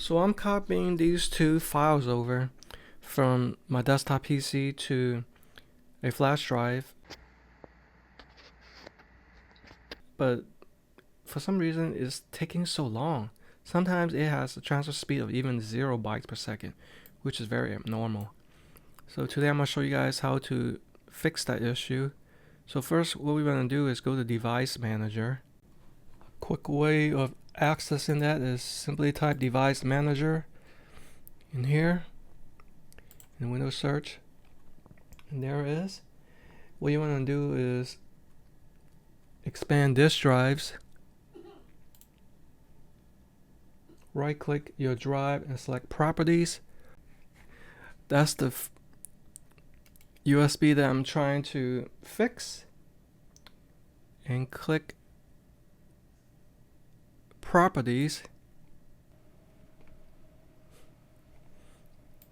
So I'm copying these two files over from my desktop PC to a flash drive, but for some reason it's taking so long. Sometimes it has a transfer speed of even 0 bytes per second, which is very abnormal. So today I'm going to show you guys how to fix that issue. So first, what we're going to do is go to Device Manager. A quick way of accessing that is simply type Device Manager in here in Windows search, and there it is. What you want to do is expand disk drives. Right click your drive and select Properties. That's the USB that I'm trying to fix, and click Properties.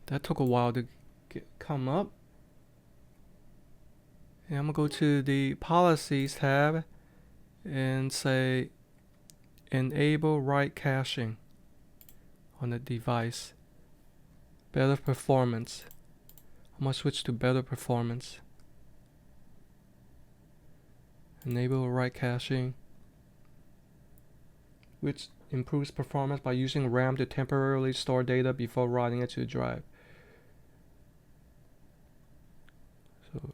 That took a while to come up. And I'm gonna go to the Policies tab and say Enable Write Caching on the device. Better Performance. I'm gonna switch to Better Performance. Enable Write Caching, which improves performance by using RAM to temporarily store data before writing it to the drive. So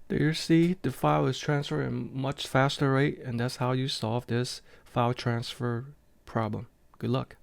there you see the file is transferred at a much faster rate, and that's how you solve this file transfer problem. Good luck.